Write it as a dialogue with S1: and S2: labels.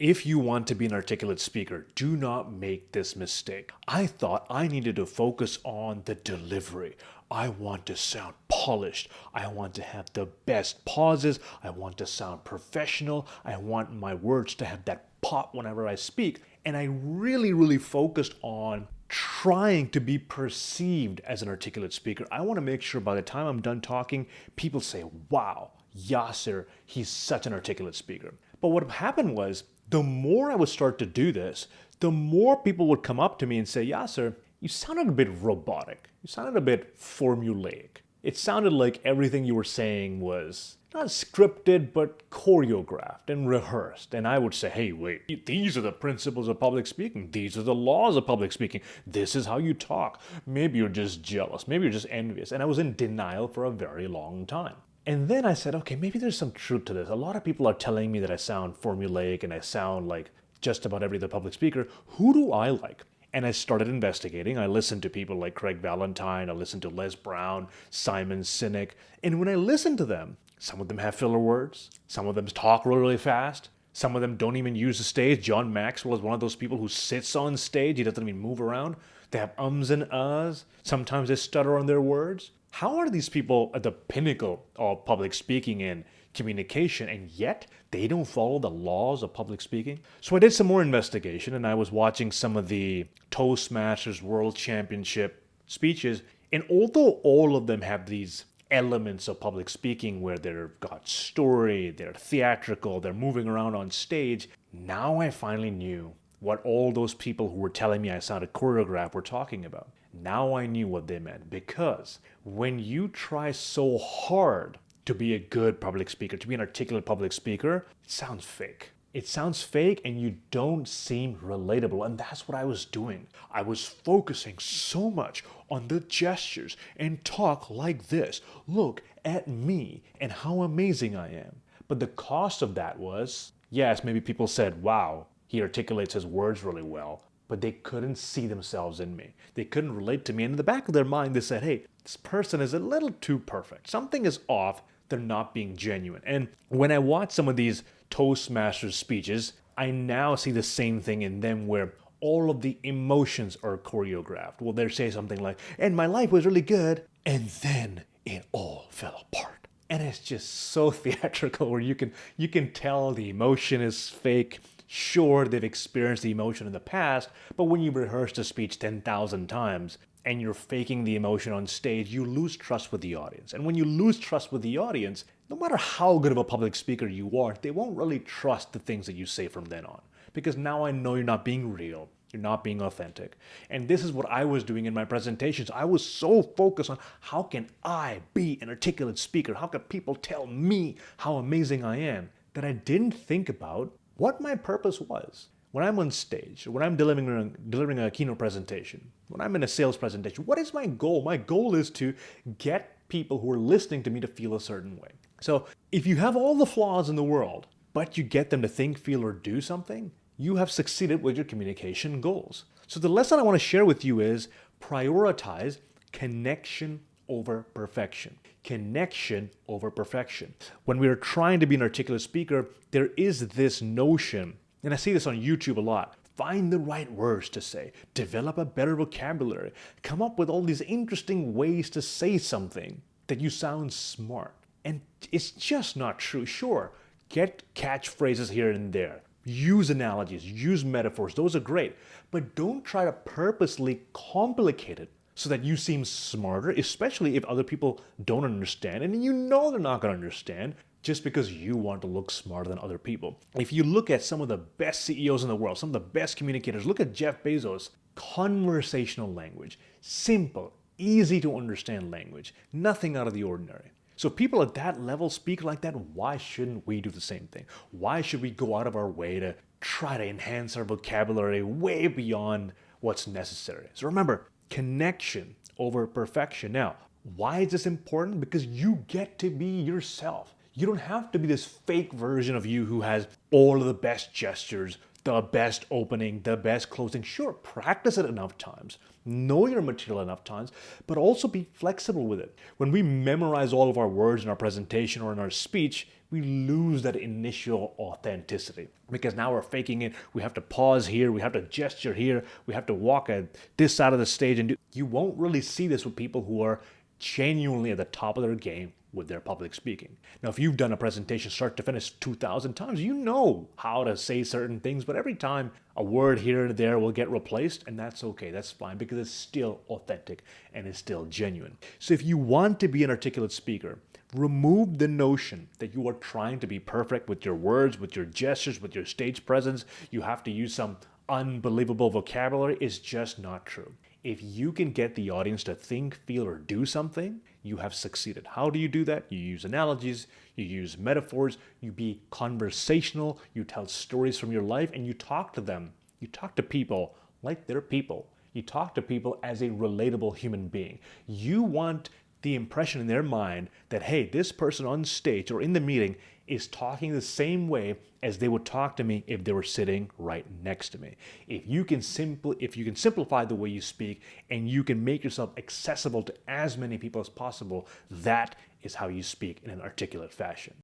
S1: If you want to be an articulate speaker, do not make this mistake. I thought I needed to focus on the delivery. I want to sound polished. I want to have the best pauses. I want to sound professional. I want my words to have that pop whenever I speak. And I really focused on trying to be perceived as an articulate speaker. I want to make sure by the time I'm done talking, people say, wow, Yasser, he's such an articulate speaker. But what happened was, the more I would start to do this, the more people would come up to me and say, Yasser, you sounded a bit robotic. You sounded a bit formulaic. It sounded like everything you were saying was not scripted, but choreographed and rehearsed. And I would say, hey, wait, these are the principles of public speaking. These are the laws of public speaking. This is how you talk. Maybe you're just jealous. Maybe you're just envious. And I was in denial for a very long time. And then I said, okay, maybe there's some truth to this. A lot of people are telling me that I sound formulaic and I sound like just about every other public speaker. Who do I like? And I started investigating. I listened to people like Craig Valentine. I listened to Les Brown, Simon Sinek. And when I listened to them, some of them have filler words. Some of them talk really fast. Some of them don't even use the stage. John Maxwell is one of those people who sits on stage. He doesn't even move around. They have ums and uhs. Sometimes they stutter on their words. How are these people at the pinnacle of public speaking and communication, and yet they don't follow the laws of public speaking? So I did some more investigation, and I was watching some of the Toastmasters World Championship speeches, and although all of them have these elements of public speaking where they've got story, they're theatrical, they're moving around on stage, now I finally knew what all those people who were telling me I sounded choreographed were talking about. Now I knew what they meant, because when you try so hard to be a good public speaker, to be an articulate public speaker, it sounds fake. It sounds fake and you don't seem relatable. And that's what I was doing. I was focusing so much on the gestures and talk like this. Look at me and how amazing I am. But the cost of that was, yes, maybe people said, wow, he articulates his words really well. But they couldn't see themselves in me. They couldn't relate to me. And in the back of their mind, they said, hey, this person is a little too perfect. Something is off. They're not being genuine. And when I watch some of these Toastmasters speeches, I now see the same thing in them where all of the emotions are choreographed. Well, they'll say something like, and my life was really good, and then it all fell apart. And it's just so theatrical where you can tell the emotion is fake. Sure, they've experienced the emotion in the past, but when you rehearse the speech 10,000 times and you're faking the emotion on stage, you lose trust with the audience. And when you lose trust with the audience, no matter how good of a public speaker you are, they won't really trust the things that you say from then on. Because now I know you're not being real. You're not being authentic. And this is what I was doing in my presentations. I was so focused on how can I be an articulate speaker? How can people tell me how amazing I am? That I didn't think about what my purpose was. When I'm on stage, when I'm delivering a keynote presentation, when I'm in a sales presentation, what is my goal? My goal is to get people who are listening to me to feel a certain way. So if you have all the flaws in the world, but you get them to think, feel, or do something, you have succeeded with your communication goals. So the lesson I want to share with you is prioritize connection over perfection. Connection over perfection. When we are trying to be an articulate speaker, there is this notion, and I see this on YouTube a lot, find the right words to say, develop a better vocabulary, come up with all these interesting ways to say something that you sound smart. And it's just not true. Sure, get catchphrases here and there. Use analogies, use metaphors, those are great. But don't try to purposely complicate it so that you seem smarter, especially if other people don't understand. And you know they're not going to understand just because you want to look smarter than other people. If you look at some of the best CEOs in the world, some of the best communicators, look at Jeff Bezos, conversational language, simple, easy to understand language, nothing out of the ordinary. So people at that level speak like that. Why shouldn't we do the same thing? Why should we go out of our way to try to enhance our vocabulary way beyond what's necessary? So remember, connection over perfection. Now, why is this important? Because you get to be yourself. You don't have to be this fake version of you who has all of the best gestures, the best opening, the best closing. Sure, practice it enough times, know your material enough times, but also be flexible with it. When we memorize all of our words in our presentation or in our speech, we lose that initial authenticity because now we're faking it. We have to pause here, we have to gesture here, we have to walk at this side of the stage and do. You won't really see this with people who are genuinely at the top of their game with their public speaking. Now, if you've done a presentation start to finish 2,000 times, you know how to say certain things, but every time a word here and there will get replaced, and that's okay, that's fine, because it's still authentic and it's still genuine. So if you want to be an articulate speaker, remove the notion that you are trying to be perfect with your words, with your gestures, with your stage presence. You have to use some unbelievable vocabulary. It's just not true. If you can get the audience to think, feel, or do something, you have succeeded. How do you do that? You use analogies, you use metaphors, you be conversational, you tell stories from your life, and you talk to them. You talk to people like they're people. You talk to people as a relatable human being. You want the impression in their mind that, hey, this person on stage or in the meeting is talking the same way as they would talk to me if they were sitting right next to me. If you can simplify the way you speak and you can make yourself accessible to as many people as possible, that is how you speak in an articulate fashion.